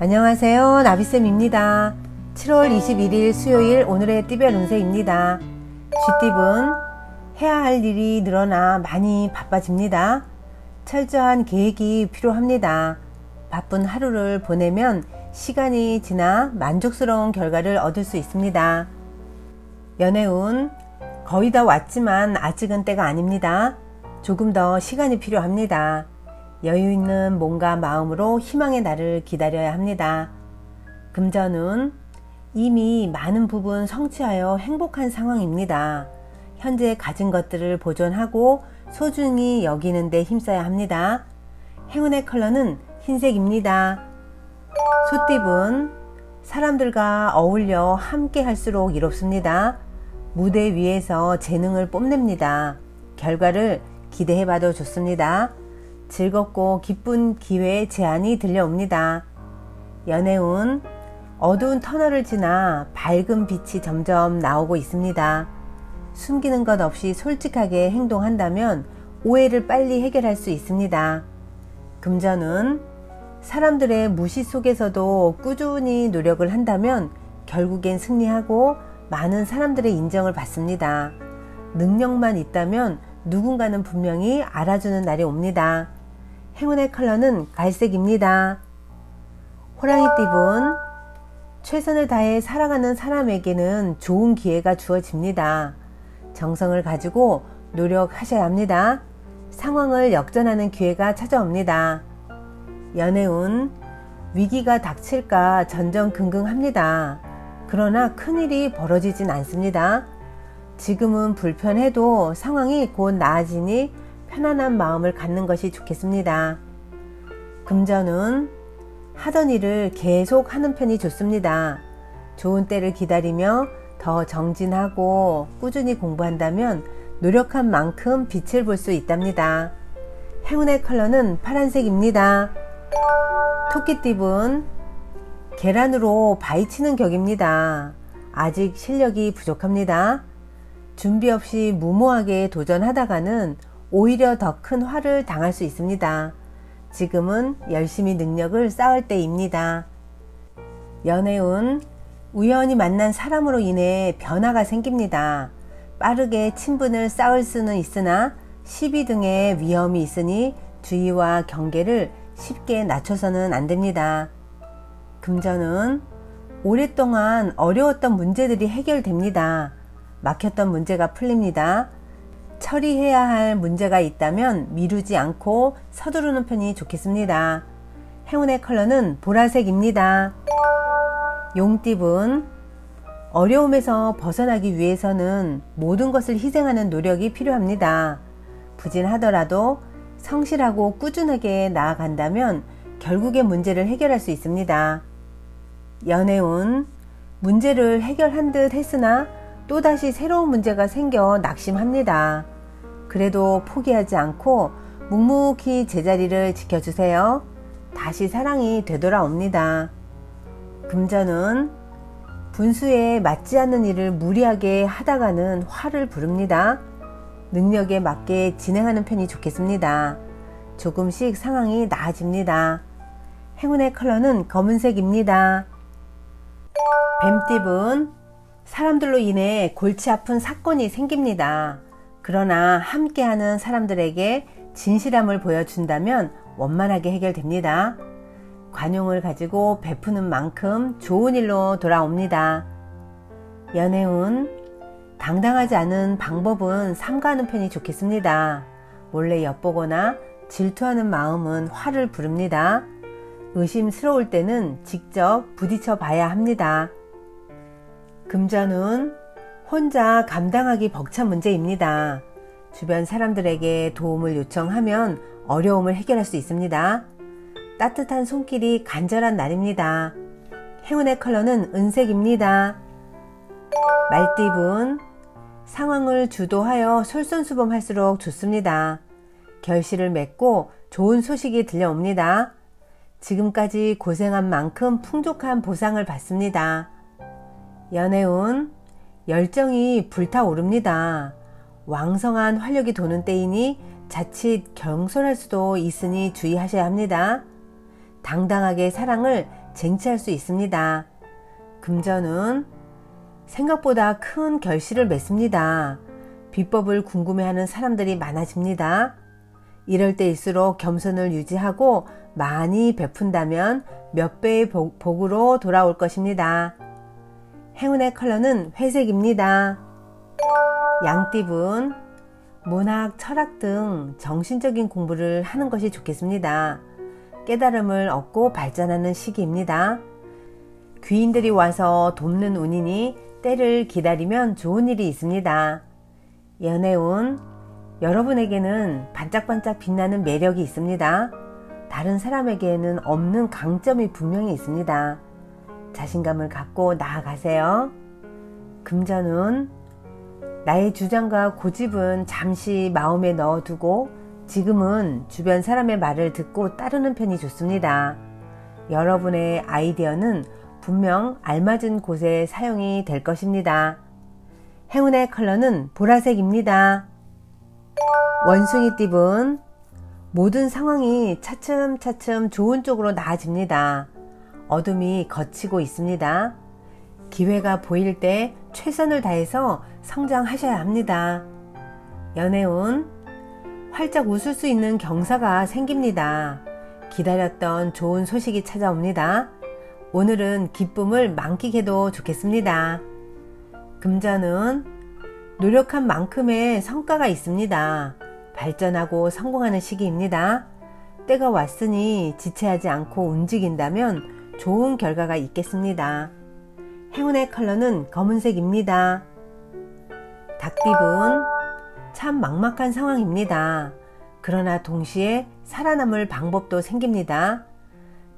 안녕하세요, 나비쌤입니다. 7월 21일 수요일 오늘의 띠별 운세입니다. 쥐띠분 해야 할 일이 늘어나 많이 바빠집니다. 철저한 계획이 필요합니다. 바쁜 하루를 보내면 시간이 지나 만족스러운 결과를 얻을 수 있습니다. 연애운 거의 다 왔지만 아직은 때가 아닙니다. 조금 더 시간이 필요합니다. 여유 있는 몸과 마음으로 희망의 날을 기다려야 합니다. 금전운 이미 많은 부분 성취하여 행복한 상황입니다. 현재 가진 것들을 보존하고 소중히 여기는 데 힘써야 합니다. 행운의 컬러는 흰색입니다. 소띠분 사람들과 어울려 함께 할수록 이롭습니다. 무대 위에서 재능을 뽐냅니다. 결과를 기대해봐도 좋습니다. 즐겁고 기쁜 기회의 제안이 들려옵니다. 연애운 어두운 터널을 지나 밝은 빛이 점점 나오고 있습니다. 숨기는 것 없이 솔직하게 행동한다면 오해를 빨리 해결할 수 있습니다. 금전운 사람들의 무시 속에서도 꾸준히 노력을 한다면 결국엔 승리하고 많은 사람들의 인정을 받습니다. 능력만 있다면 누군가는 분명히 알아주는 날이 옵니다. 행운의 컬러는 갈색입니다. 호랑이띠분 최선을 다해 살아가는 사람에게는 좋은 기회가 주어집니다. 정성을 가지고 노력하셔야 합니다. 상황을 역전하는 기회가 찾아옵니다. 연애운 위기가 닥칠까 전전긍긍합니다. 그러나 큰일이 벌어지진 않습니다. 지금은 불편해도 상황이 곧 나아지니 편안한 마음을 갖는 것이 좋겠습니다. 금전운 하던 일을 계속 하는 편이 좋습니다. 좋은 때를 기다리며 더 정진하고 꾸준히 공부한다면 노력한 만큼 빛을 볼 수 있답니다. 행운의 컬러는 파란색입니다. 토끼띠분 계란으로 바위치는 격입니다. 아직 실력이 부족합니다. 준비 없이 무모하게 도전하다가는 오히려 더 큰 화를 당할 수 있습니다. 지금은 열심히 능력을 쌓을 때입니다. 연애운 우연히 만난 사람으로 인해 변화가 생깁니다. 빠르게 친분을 쌓을 수는 있으나 시비 등의 위험이 있으니 주의와 경계를 쉽게 낮춰서는 안 됩니다. 금전은 오랫동안 어려웠던 문제들이 해결됩니다. 막혔던 문제가 풀립니다. 처리해야 할 문제가 있다면 미루지 않고 서두르는 편이 좋겠습니다. 행운의 컬러는 보라색입니다. 용띠분 어려움에서 벗어나기 위해서는 모든 것을 희생하는 노력이 필요합니다. 부진하더라도 성실하고 꾸준하게 나아간다면 결국에 문제를 해결할 수 있습니다. 연애운 문제를 해결한 듯 했으나 또다시 새로운 문제가 생겨 낙심합니다. 그래도 포기하지 않고 묵묵히 제자리를 지켜주세요. 다시 사랑이 되돌아옵니다. 금전은 분수에 맞지 않는 일을 무리하게 하다가는 화를 부릅니다. 능력에 맞게 진행하는 편이 좋겠습니다. 조금씩 상황이 나아집니다. 행운의 컬러는 검은색입니다. 뱀띠분 사람들로 인해 골치 아픈 사건이 생깁니다. 그러나 함께하는 사람들에게 진실함을 보여준다면 원만하게 해결됩니다. 관용을 가지고 베푸는 만큼 좋은 일로 돌아옵니다. 연애운 당당하지 않은 방법은 삼가하는 편이 좋겠습니다. 몰래 엿보거나 질투하는 마음은 화를 부릅니다. 의심스러울 때는 직접 부딪혀 봐야 합니다. 금전운 혼자 감당하기 벅찬 문제입니다. 주변 사람들에게 도움을 요청하면 어려움을 해결할 수 있습니다. 따뜻한 손길이 간절한 날입니다. 행운의 컬러는 은색입니다. 말띠분 상황을 주도하여 솔선수범할수록 좋습니다. 결실을 맺고 좋은 소식이 들려옵니다. 지금까지 고생한 만큼 풍족한 보상을 받습니다. 연애운 열정이 불타오릅니다. 왕성한 활력이 도는 때이니 자칫 경솔할 수도 있으니 주의하셔야 합니다. 당당하게 사랑을 쟁취할 수 있습니다. 금전운, 생각보다 큰 결실을 맺습니다. 비법을 궁금해하는 사람들이 많아집니다. 이럴 때일수록 겸손을 유지하고 많이 베푼다면 몇 배의 복으로 돌아올 것입니다. 행운의 컬러는 회색입니다. 양띠분, 문학, 철학 등 정신적인 공부를 하는 것이 좋겠습니다. 깨달음을 얻고 발전하는 시기입니다. 귀인들이 와서 돕는 운이니 때를 기다리면 좋은 일이 있습니다. 연애운, 여러분에게는 반짝반짝 빛나는 매력이 있습니다. 다른 사람에게는 없는 강점이 분명히 있습니다. 자신감을 갖고 나아가세요. 금전운, 나의 주장과 고집은 잠시 마음에 넣어두고 지금은 주변 사람의 말을 듣고 따르는 편이 좋습니다. 여러분의 아이디어는 분명 알맞은 곳에 사용이 될 것입니다. 행운의 컬러는 보라색입니다. 원숭이띠분, 모든 상황이 차츰차츰 좋은 쪽으로 나아집니다. 어둠이 걷히고 있습니다. 기회가 보일 때 최선을 다해서 성장하셔야 합니다. 연애운, 활짝 웃을 수 있는 경사가 생깁니다. 기다렸던 좋은 소식이 찾아옵니다. 오늘은 기쁨을 만끽해도 좋겠습니다. 금전은, 노력한 만큼의 성과가 있습니다. 발전하고 성공하는 시기입니다. 때가 왔으니 지체하지 않고 움직인다면 좋은 결과가 있겠습니다. 행운의 컬러는 검은색입니다. 닭띠분, 참 막막한 상황입니다. 그러나 동시에 살아남을 방법도 생깁니다.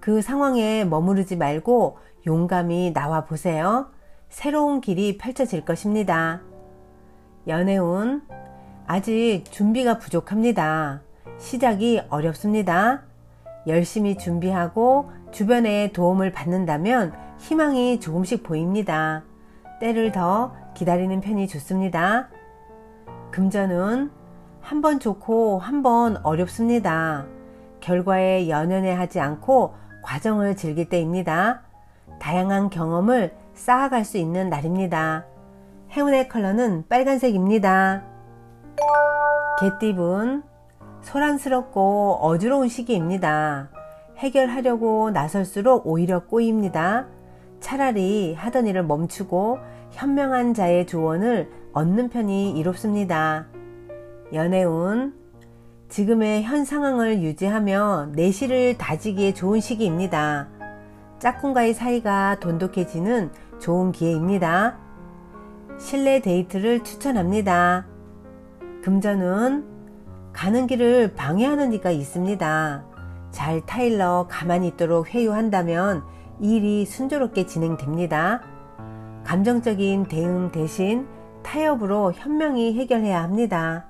그 상황에 머무르지 말고 용감히 나와 보세요. 새로운 길이 펼쳐질 것입니다. 연애운, 아직 준비가 부족합니다. 시작이 어렵습니다. 열심히 준비하고 주변의 도움을 받는다면 희망이 조금씩 보입니다. 때를 더 기다리는 편이 좋습니다. 금전운, 한 번 좋고 한 번 어렵습니다. 결과에 연연해하지 않고 과정을 즐길 때입니다. 다양한 경험을 쌓아갈 수 있는 날입니다. 행운의 컬러는 빨간색입니다. 개띠분, 소란스럽고 어지러운 시기입니다. 해결하려고 나설수록 오히려 꼬입니다. 차라리 하던 일을 멈추고 현명한 자의 조언을 얻는 편이 이롭습니다. 연애운, 지금의 현 상황을 유지하며 내실을 다지기에 좋은 시기입니다. 짝꿍과의 사이가 돈독해지는 좋은 기회입니다. 실내 데이트를 추천합니다. 금전운, 가는 길을 방해하는 이가 있습니다. 잘 타일러 가만히 있도록 회유한다면 일이 순조롭게 진행됩니다. 감정적인 대응 대신 타협으로 현명히 해결해야 합니다.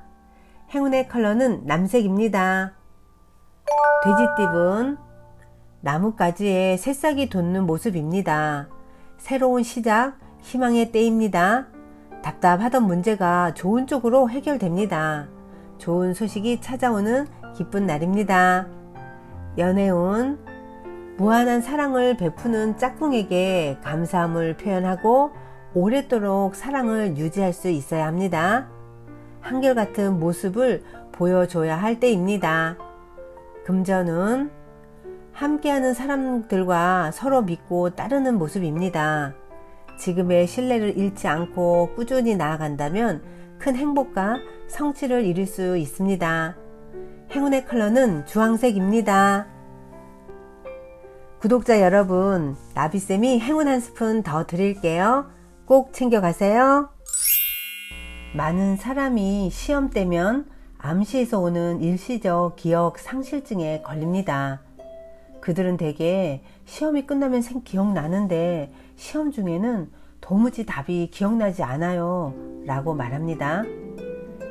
행운의 컬러는 남색입니다. 돼지띠분, 나뭇가지에 새싹이 돋는 모습입니다. 새로운 시작, 희망의 때입니다. 답답하던 문제가 좋은 쪽으로 해결됩니다. 좋은 소식이 찾아오는 기쁜 날입니다. 연애운, 무한한 사랑을 베푸는 짝꿍에게 감사함을 표현하고 오랫도록 사랑을 유지할 수 있어야 합니다. 한결같은 모습을 보여줘야 할 때입니다. 금전운, 함께하는 사람들과 서로 믿고 따르는 모습입니다. 지금의 신뢰를 잃지 않고 꾸준히 나아간다면 큰 행복과 성취를 이룰 수 있습니다. 행운의 컬러는 주황색입니다. 구독자 여러분, 나비쌤이 행운 한 스푼 더 드릴게요. 꼭 챙겨가세요. 많은 사람이 시험 때면 암시에서 오는 일시적 기억 상실증에 걸립니다. 그들은 대개 시험이 끝나면 기억나는데 시험 중에는 도무지 답이 기억나지 않아요 라고 말합니다.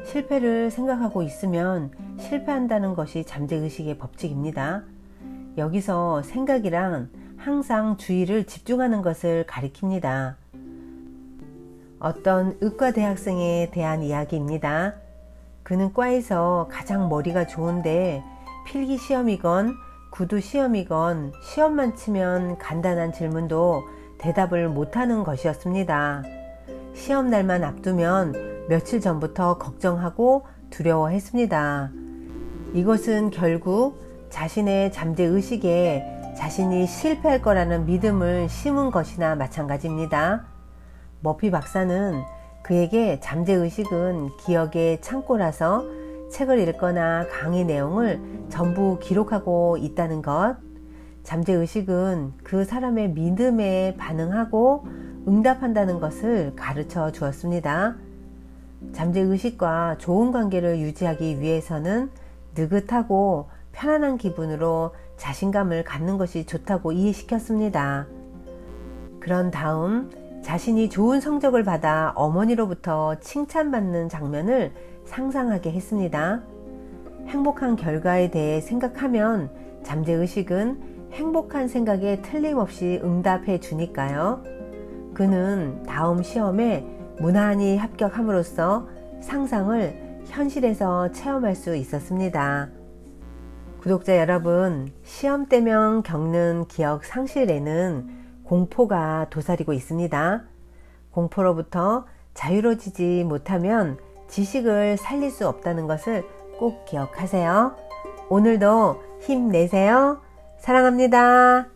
실패를 생각하고 있으면 실패한다는 것이 잠재의식의 법칙입니다. 여기서 생각이란 항상 주의를 집중하는 것을 가리킵니다. 어떤 의과 대학생에 대한 이야기입니다. 그는 과에서 가장 머리가 좋은데 필기 시험이건 구두 시험이건 시험만 치면 간단한 질문도 대답을 못하는 것이었습니다. 시험 날만 앞두면 며칠 전부터 걱정하고 두려워했습니다. 이것은 결국 자신의 잠재의식에 자신이 실패할 거라는 믿음을 심은 것이나 마찬가지입니다. 머피 박사는 그에게 잠재의식은 기억의 창고라서 책을 읽거나 강의 내용을 전부 기록하고 있다는 것, 잠재의식은 그 사람의 믿음에 반응하고 응답한다는 것을 가르쳐 주었습니다. 잠재의식과 좋은 관계를 유지하기 위해서는 느긋하고 편안한 기분으로 자신감을 갖는 것이 좋다고 이해시켰습니다. 그런 다음 자신이 좋은 성적을 받아 어머니로부터 칭찬받는 장면을 상상하게 했습니다. 행복한 결과에 대해 생각하면 잠재의식은 행복한 생각에 틀림없이 응답해 주니까요. 그는 다음 시험에 무난히 합격함으로써 상상을 현실에서 체험할 수 있었습니다. 구독자 여러분, 시험 때면 겪는 기억 상실에는 공포가 도사리고 있습니다. 공포로부터 자유로워지지 못하면 지식을 살릴 수 없다는 것을 꼭 기억하세요. 오늘도 힘내세요. 사랑합니다.